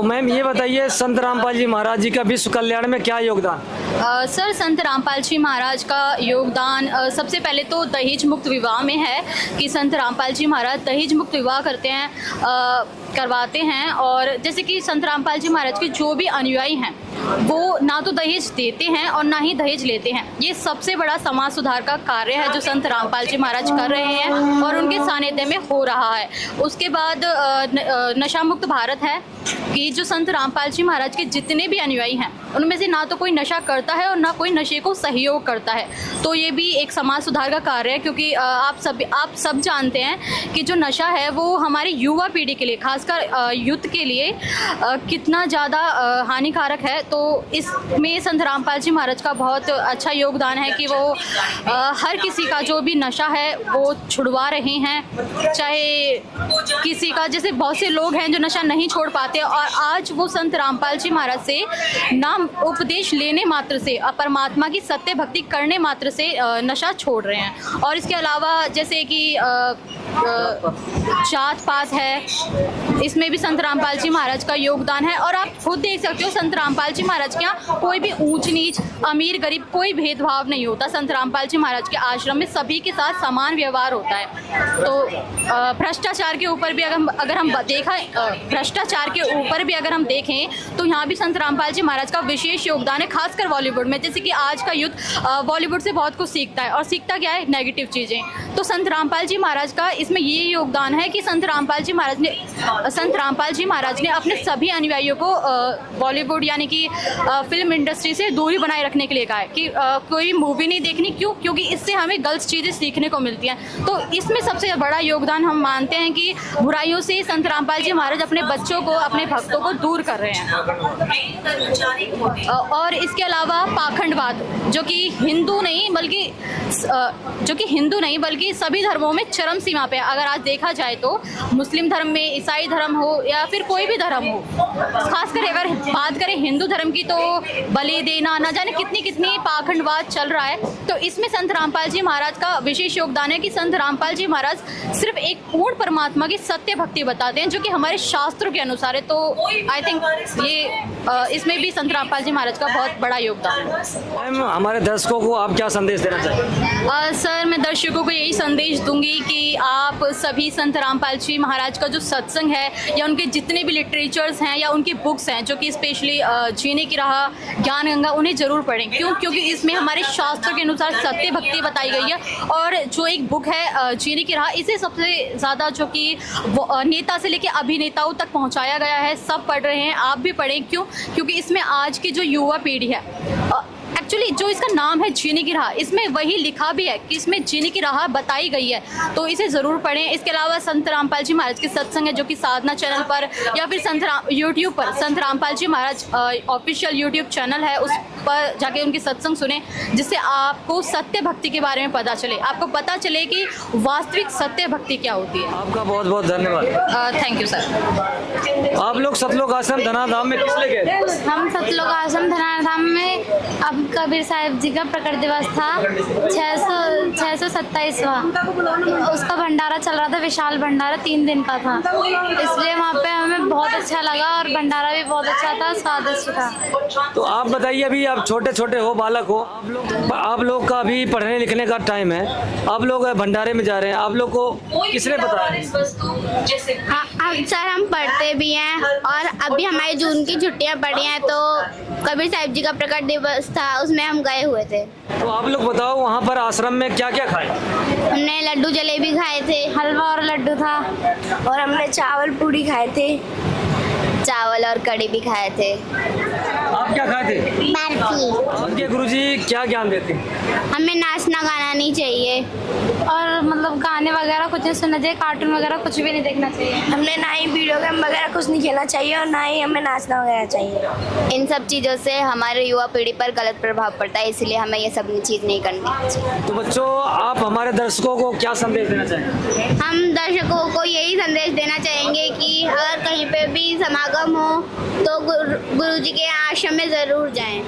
Ma'am ये बताइए, संत रामपाल जी महाराज जी का विश्व कल्याण में क्या योगदान? सर, संत रामपाल जी महाराज का योगदान सबसे पहले तो दहेज मुक्त विवाह में है कि संत रामपाल जी महाराज दहेज मुक्त विवाह करवाते हैं। और जैसे कि संत रामपाल जी महाराज के जो भी अनुयायी हैं वो ना तो दहेज देते हैं और ना ही दहेज लेते हैं। ये सबसे बड़ा समाज सुधार का कार्य है जो संत रामपाल जी महाराज कर रहे हैं और उनके सानिध्य में हो रहा है। उसके बाद नशा मुक्त भारत है कि जो संत रामपाल जी महाराज के जितने भी अनुयायी हैं उनमें से ना तो कोई नशा करता है और ना कोई नशे को सहयोग करता है। तो ये भी एक समाज सुधार का कार्य है, क्योंकि आप सब जानते हैं कि जो नशा है वो हमारी युवा पीढ़ी के लिए, खासकर यूथ के लिए कितना ज़्यादा हानिकारक है। तो इसमें संत रामपाल जी महाराज का बहुत अच्छा योगदान है कि वो हर किसी का जो भी नशा है वो छुड़वा रहे हैं। चाहे किसी का, जैसे बहुत से लोग हैं जो नशा नहीं छोड़ पाते और आज वो संत रामपाल जी महाराज से नाम उपदेश लेने मात्र से, परमात्मा की सत्य भक्ति करने मात्र से नशा छोड़ रहे हैं। और इसके अलावा जैसे कि जात पात है, इसमें भी संत रामपाल जी महाराज का योगदान है। और आप खुद देख सकते हो संत रामपाल जी महाराज के यहाँ कोई भी ऊंच नीच, अमीर गरीब कोई भेदभाव नहीं होता। संत रामपाल जी महाराज के आश्रम में सभी के साथ समान व्यवहार होता है। तो भ्रष्टाचार के ऊपर भी अगर हम भ्रष्टाचार के ऊपर भी अगर हम देखें तो यहाँ भी संत रामपाल जी महाराज का विशेष योगदान है, खासकर बॉलीवुड में। जैसे कि आज का यूथ बॉलीवुड से बहुत कुछ सीखता है और सीखता क्या है, नेगेटिव चीज़ें। तो संत रामपाल जी महाराज का इसमें ये योगदान है कि संत रामपाल जी महाराज ने अपने सभी अनुयायियों को बॉलीवुड यानी कि फिल्म इंडस्ट्री से दूरी बनाए रखने के लिए कहा है कि कोई मूवी नहीं देखनी। क्यों? क्योंकि इससे हमें गलत चीज़ें सीखने को मिलती हैं। तो इसमें सबसे बड़ा योगदान हम मानते हैं कि बुराइयों से संत रामपाल जी महाराज अपने बच्चों को, अपने भक्तों को दूर कर रहे हैं। और इसके अलावा पाखंडवाद, जो कि हिंदू नहीं बल्कि सभी धर्मों में चरम सीमा पे, अगर आज देखा जाए तो मुस्लिम धर्म में, ईसाई धर्म हो या फिर कोई भी धर्म हो, खासकर अगर बात करें हिंदू धर्म की तो बलि देना, न जाने कितनी पाखंडवाद चल रहा है। तो इसमें संत रामपाल जी महाराज का विशेष योगदान है कि संत रामपाल जी महाराज सिर्फ एक पूर्ण परमात्मा की सत्य भक्ति बताते हैं जो कि हमारे शास्त्रों के अनुसार है। तो आई थिंक ये इसमें भी संत रामपाल जी महाराज का बहुत बड़ा योगदान है। मैम, हमारे दर्शकों को आप क्या संदेश देना चाहेंगे? सर, मैं दर्शकों को यही संदेश दूंगी कि आप सभी संत रामपाल जी महाराज का जो सत्संग है या उनके जितने भी लिटरेचर्स हैं या उनकी बुक्स हैं जो कि स्पेशली जीने की राह, ज्ञान गंगा, उन्हें जरूर पढ़ें। क्योंकि इसमें हमारे शास्त्रों के अनुसार सत्य भक्ति बताई गई है। और जो एक बुक है जीने की राह, इसे सबसे ज़्यादा जो कि नेता से लेकर अभिनेताओं तक पहुँचाया गया है। सब पढ़ रहे हैं, आप भी पढ़ें। क्यों? क्योंकि इसमें आज की जो युवा पीढ़ी है, एक्चुअली जो इसका नाम है जीने की राह, इसमें वही लिखा भी है कि इसमें जीने की राह बताई गई है। तो इसे ज़रूर पढ़ें। इसके अलावा संत रामपाल जी महाराज के सत्संग है जो कि साधना चैनल पर या फिर यूट्यूब पर संत रामपाल जी महाराज ऑफिशियल यूट्यूब चैनल है, उस पर जाके उनके सत्संग सुने, जिससे आपको सत्य भक्ति के बारे में पता चले, आपको पता चले कि वास्तविक सत्य भक्ति क्या होती है। आपका बहुत बहुत धन्यवाद। Thank you sir. आप लोग सतलोक आश्रम धनाधाम में किस लिए गए? हम सतलोक आश्रम धनाधाम में अब कबीर साहिब जी का प्रकट दिवस था 627वां, उसका भंडारा चल रहा था, विशाल भंडारा 3 दिन का था, इसलिए वहाँ पे हमें बहुत अच्छा लगा और भंडारा भी बहुत अच्छा था, स्वादिष्ट था। तो आप बताइए, अभी आप छोटे हो, बालक हो, आप लोग का अभी पढ़ने लिखने का टाइम है, आप लोग भंडारे में जा रहे हैं, आप लोग को किसने बताया? सर, हम पढ़ते भी हैं और अभी हमारी जून की छुट्टियां पड़ी हैं तो कबीर साहिब जी का प्रकट दिवस था, उसमें हम गए हुए थे। तो आप लोग बताओ, वहाँ पर आश्रम में क्या क्या खाए? हमने लड्डू जलेबी खाए थे, हलवा और लड्डू था, और हमने चावल पूड़ी खाए थे, चावल और कड़ी भी खाए थे। आप क्या खाए थे? बर्फी। उनके गुरुजी क्या ज्ञान देते हैं? हमें नाचना गाना नहीं चाहिए और मतलब गाने वगैरह कुछ नहीं सुनना चाहिए, कार्टून वगैरह कुछ भी नहीं देखना चाहिए। हमने ना ही वीडियो गेम वगैरह कुछ नहीं खेलना चाहिए और ना ही हमें नाचना वगैरह चाहिए। इन सब चीज़ों से हमारे युवा पीढ़ी पर गलत प्रभाव पड़ता है, इसलिए हमें ये सब चीज़ नहीं करनी चाहिए। तो बच्चों, आप हमारे दर्शकों को क्या संदेश देना चाहेंगे? हम दर्शकों को यही संदेश देना चाहेंगे कि अगर कहीं पे भी समागम हो तो तो गुरुजी के आश्रम में ज़रूर जाएं।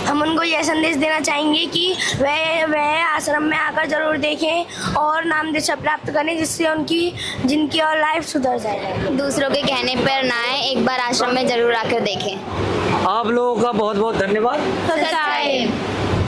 हम उनको यह संदेश देना चाहेंगे कि वह आश्रम में आकर जरूर देखें और नाम दीक्षा प्राप्त करें, जिससे उनकी जिनकी और लाइफ सुधर जाए। दूसरों के कहने पर ना आए, एक बार आश्रम में ज़रूर आकर देखें। आप लोगों का बहुत बहुत धन्यवाद। सच्चाई।